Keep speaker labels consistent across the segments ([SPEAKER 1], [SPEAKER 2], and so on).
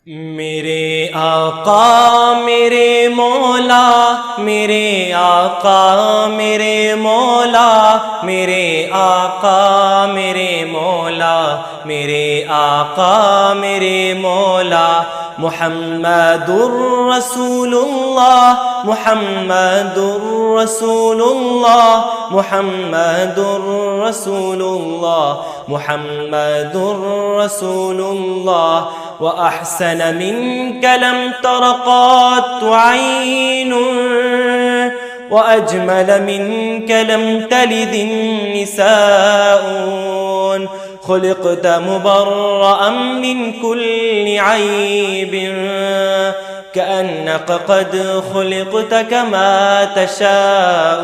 [SPEAKER 1] میرے آقا میرے مولا، میرے آقا میرے مولا، میرے آقا میرے مولا، میرے آقا میرے مولا، محمد الرسول اللہ، محمد الرسول اللہ، محمد الرسول اللہ، محمد الرسول اللہ، وأحسن منك لم تر قط عين، وأجمل منك لم تلد النساء، خلقت مبرأ من كل عيب، كأنك قد خلقت كما تشاء،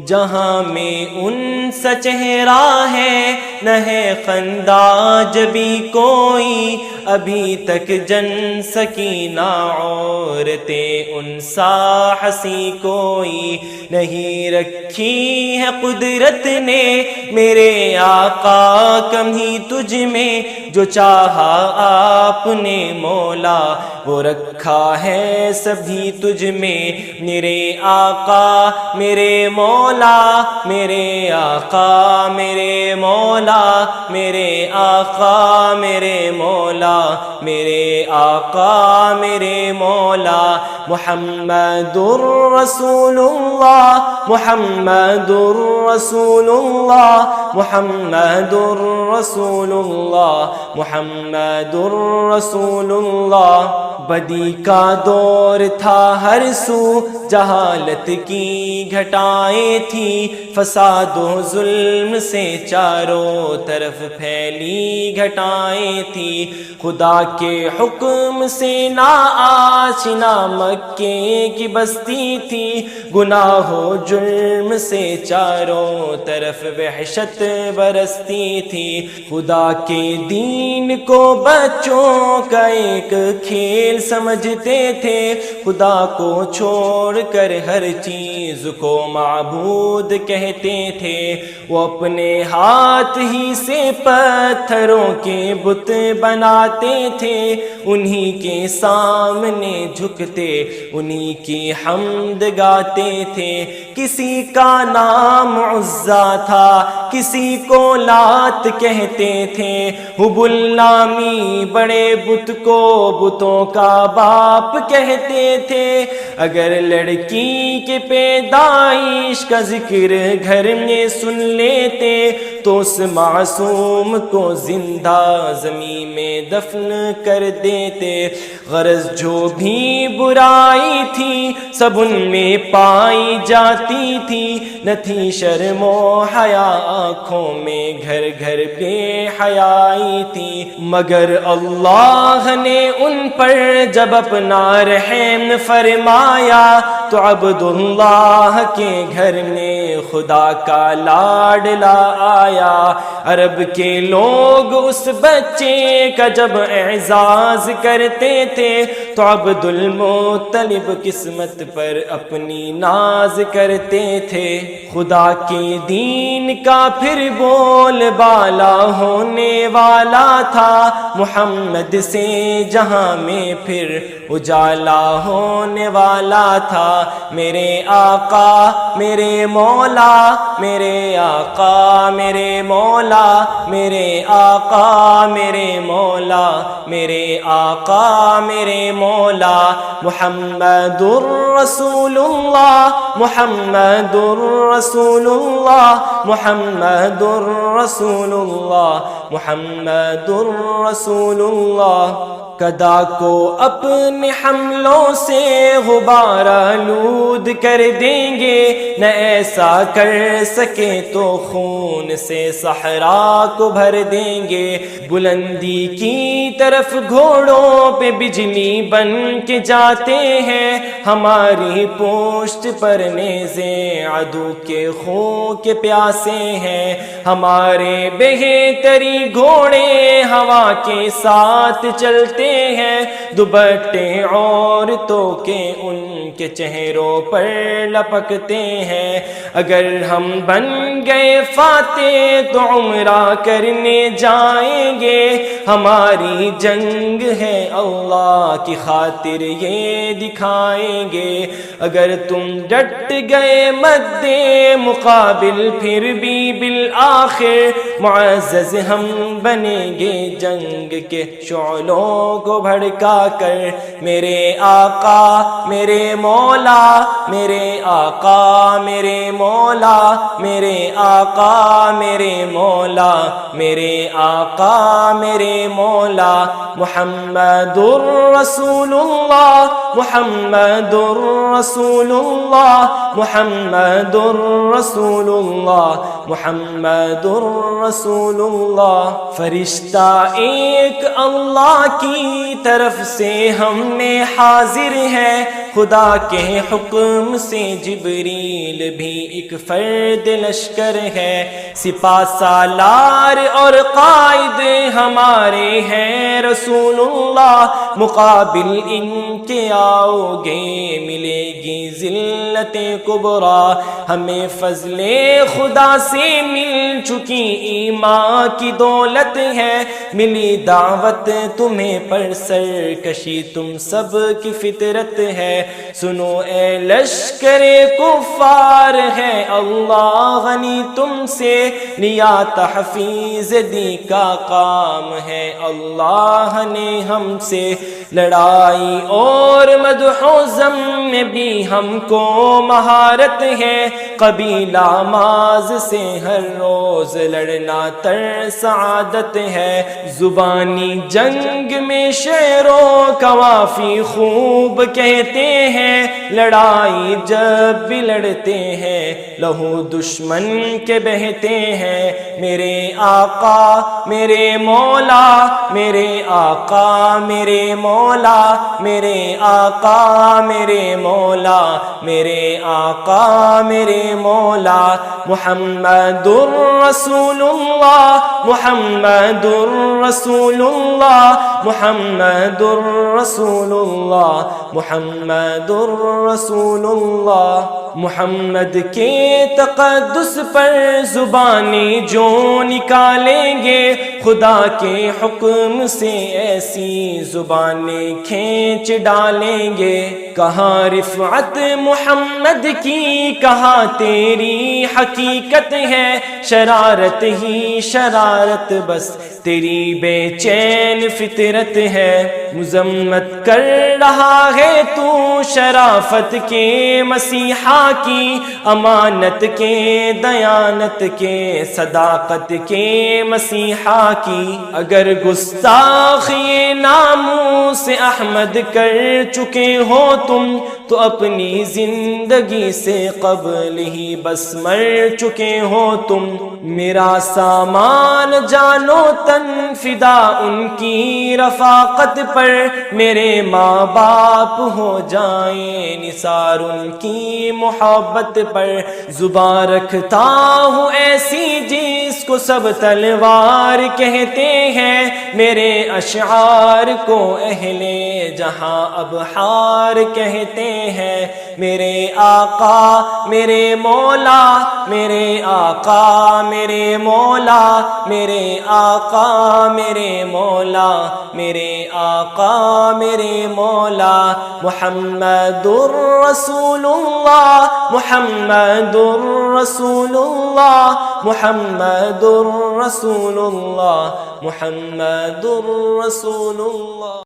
[SPEAKER 1] جہاں میں ان سا چہرہ ہے نہ ہے خندہ جبھی کوئی، ابھی تک جن سکینہ عورتیں ان سا ہنسی کوئی نہیں رکھی ہے قدرت نے میرے آقا کمی تجھ میں، جو چاہا آپ نے مولا وہ رکھا ہے سبھی تجھ میں، میرے آقا میرے مولا، میرے آقا میرے مولا، میرے آقا میرے مولا، میرے آقا میرے مولا، محمد الرسول اللہ، محمد الرسول اللہ، محمد الرسول اللہ، محمد الرسول اللہ، بدی کا دور تھا ہر سو، جہالت کی گھٹائیں تھی، فساد و ظلم سے چاروں طرف پھیلی گھٹائیں تھی، خدا کے حکم سے ناآشنا مکے کی بستی تھی، گناہ و جرم سے چاروں طرف وحشت برستی تھی، خدا کے دین کو بچوں کا ایک کھیل سمجھتے تھے، خدا کو چھوڑ کر ہر چیز کو معبود کہتے تھے، وہ اپنے ہاتھ ہی سے پتھروں کے بت بناتے تھے، انہی کے سامنے جھکتے انہی کی حمد گاتے تھے، کسی کا نام عزا تھا کسی کو لات کہتے تھے، حبل نامی بڑے بت کو بتوں کا باپ کہتے تھے، اگر لڑکی کے پیدائش کا ذکر گھر میں سن لیتے تو اس معصوم کو زندہ زمین میں دفن کر دیتے، غرض جو بھی برائی تھی سب ان میں پائی جاتی تھی، نہ تھی شرم و حیا آنکھوں میں گھر گھر بے حیائی تھی، مگر اللہ نے ان پر جب اپنا رحم فرمایا تو عبداللہ کے گھر میں خدا کا لاڈلا آیا، عرب کے لوگ اس بچے کا جب اعزاز کرتے تھے تو عبد المطلب قسمت پر اپنی ناز کرتے تھے، خدا کے دین کا پھر بول بالا ہونے والا تھا، محمد سے جہاں میں پھر اجالا ہونے والا تھا، میرے آقا میرے مولا، میرے آقا میرے مولا، میرے آقا میرے مولا، میرے آقا میرے مولا، محمد الرسول اللہ، محمد الرسول اللہ، محمد الرسول اللہ، محمد الرسول اللہ، گدا کو اپنے حملوں سے غبار آلود کر دیں گے، نہ ایسا کر سکے تو خون سے صحرا کو بھر دیں گے، بلندی کی طرف گھوڑوں پہ بجلی بن کے جاتے ہیں، ہماری پوشت پر نیزے عدو کے خون کے پیاسے ہیں، ہمارے بہتری گھوڑے ہوا کے ساتھ چلتے سجتے ہیں، دوپٹے عورتوں کے ان کے چہروں پر لپکتے ہیں۔ اگر ہم بن گئے فاتح تو عمرہ کرنے جائیں گے، ہماری جنگ ہے اللہ کی خاطر یہ دکھائیں گے۔ اگر تم ڈٹ گئے مد مقابل پھر بھی بالآخر معزز ہم بنیں گے جنگ کے شعلوں کو بھڑکا کر۔ میرے آقا میرے مولا، میرے آقا میرے مولا، میرے آقا میرے مولا، میرے آقا میرے مولا، محمد الرسول اللہ، محمد الرسول اللہ، محمد الرسول اللہ، محمد الرسول اللہ۔ فرشتہ ایک اللہ کی طرف سے ہم میں حاضر ہے، خدا کے حکم سے جبریل بھی ایک فرد لشکر ہے، سپاہ سالار اور قائد ہمارے ہیں رسول اللہ، مقابل ان کے آؤ گے ملے گی ذلت کبریٰ۔ ہمیں فضل خدا سے مل چکی ایمان کی دولت ہے، ملی دعوت تمہیں پر سرکشی تم سب کی فطرت ہے۔ سنو اے لشکر کفار ہے اللہ غنی تم سے، لیا تحفیظ دی کا کام ہے اللہ نے ہم سے، لڑائی اور مدح و ذم میں بھی ہم کو مہارت ہے، قبیلہ ماز سے ہر روز لڑنا تر سعادت ہے، زبانی جنگ میں شعر و قوافی خوب کہتے ہیں، لڑائی جب بھی لڑتے ہیں لہو دشمن کے بہتے ہیں۔ میرے آقا میرے مولا، میرے آقا میرے مولا، میرے آقا میرے مولا، میرے آقا میرے مولا، محمد الرسول اللہ، محمد الرسول اللہ، محمد الرسول اللہ، محمد الرسول اللہ۔ محمد کے تقدس پر زبانی جو نکالیں گے، خدا کے حکم سے ایسی زبانیں کھینچ ڈالیں گے۔ کہاں رفعت محمد کی، کہاں تیری حقیقت ہے، شرارت ہی شرارت بس تیری بے چین فطرت ہے، مذمت کر رہا ہے تو شرافت کے مسیحا کی، امانت کے دیانت کے صداقت کے مسیحا کی۔ اگر گستاخی ناموس احمد کر چکے ہو تم تو اپنی زندگی سے قبل ہی بس مر چکے ہو تم، میرا سامان جانو تن فدا ان کی رفاقت پر، میرے ماں باپ ہو جائیں نثار ان کی محبت پر، زبان رکھتا ہوں ایسی جس کو سب تلوار کہتے ہیں، میرے اشعار کو اہل جہاں ابحار کہتے ہیں، میرے آقا میرے مولا، میرے آقا میرے مولا، میرے آقا میرے مولا، میرے آقا میرے مولا، محمد الرسول اللہ، محمد الرسول اللہ، محمد الرسول اللہ، محمد الرسول اللہ۔